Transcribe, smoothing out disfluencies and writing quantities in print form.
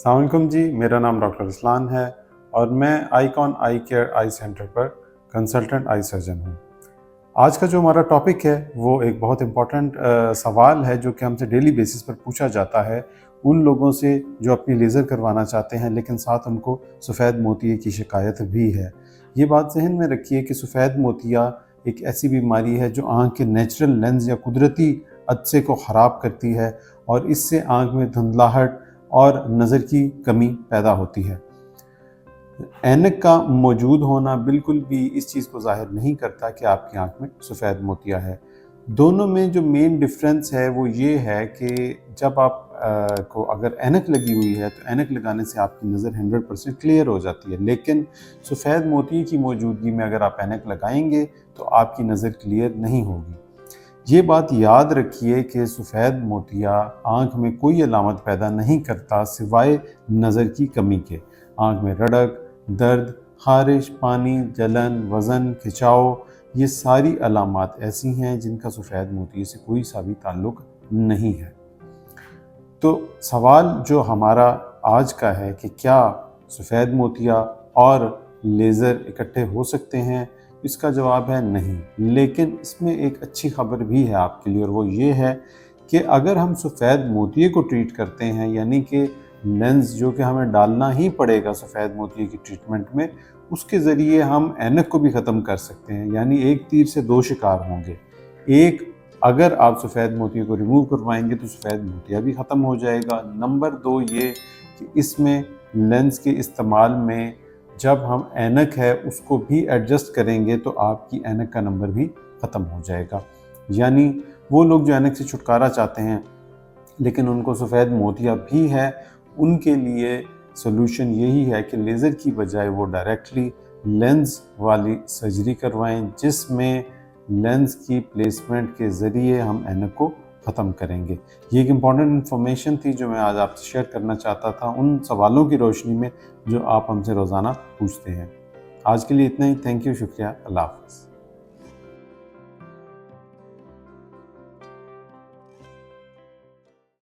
अस्सलाम वालेकुम जी, मेरा नाम डॉक्टर रसलान है और मैं icon I care I centre पर कंसल्टेंट आई सर्जन हूँ। आज का जो हमारा टॉपिक है वो एक बहुत इम्पोर्टेंट सवाल है जो कि हमसे डेली बेसिस पर पूछा जाता है उन लोगों से जो अपनी लेज़र करवाना चाहते हैं लेकिन साथ उनको सफ़ेद मोतिये की शिकायत भी है। ये बात ज़हन में रखिए कि सफ़ेद मोतिया एक ऐसी बीमारी है जो आँख के नेचुरल लेंस या कुदरती अदसे को ख़राब करती है और इससे आँख में धुंधलाहट और नज़र की कमी पैदा होती है। ऐनक का मौजूद होना बिल्कुल भी इस चीज़ को ज़ाहिर नहीं करता कि आपकी आँख में सफ़ेद मोतिया है। दोनों में जो मेन डिफ़रेंस है वो ये है कि जब आप को अगर ऐनक लगी हुई है तो ऐनक लगाने से आपकी नज़र 100% क्लियर हो जाती है, लेकिन सफ़ेद मोतिये की मौजूदगी में अगर आप ऐनक लगाएंगे तो आपकी नज़र क्लियर नहीं होगी। ये बात याद रखिए कि सफ़ेद मोतिया आँख में कोई अलामत पैदा नहीं करता सिवाय नज़र की कमी के। आँख में रड़क, दर्द, ख़ारिश, पानी, जलन, वज़न, खिंचाव, ये सारी अलामात ऐसी हैं जिनका सफ़ेद मोतिये से कोई सा भी ताल्लुक़ नहीं है। तो सवाल जो हमारा आज का है कि क्या सफ़ेद मोतिया और लेज़र इकट्ठे हो सकते हैं? इसका जवाब है नहीं, लेकिन इसमें एक अच्छी खबर भी है आपके लिए और वो ये है कि अगर हम सफ़ेद मोतिये को ट्रीट करते हैं, यानी कि लेंस जो कि हमें डालना ही पड़ेगा सफ़ेद मोतिये की ट्रीटमेंट में, उसके ज़रिए हम ऐनक को भी ख़त्म कर सकते हैं। यानी एक तीर से दो शिकार होंगे। एक, अगर आप सफ़ेद मोतिये को रिमूव करवाएंगे तो सफ़ेद मोतिया भी ख़त्म हो जाएगा। नंबर 2 ये कि इसमें लेंस के इस्तेमाल में जब हम ऐनक है उसको भी एडजस्ट करेंगे तो आपकी ऐनक का नंबर भी ख़त्म हो जाएगा। यानी वो लोग जो ऐनक से छुटकारा चाहते हैं लेकिन उनको सफ़ेद मोतिया भी है, उनके लिए सॉल्यूशन यही है कि लेज़र की बजाय वो डायरेक्टली लेंस वाली सर्जरी करवाएं, जिसमें लेंस की प्लेसमेंट के ज़रिए हम ऐनक को ख़त्म करेंगे। ये एक इम्पॉर्टेंट इन्फॉर्मेशन थी जो मैं आज आपसे शेयर करना चाहता था उन सवालों की रोशनी में जो आप हमसे रोज़ाना पूछते हैं। आज के लिए इतना ही। थैंक यू, शुक्रिया, अल्लाह हाफ़िज़।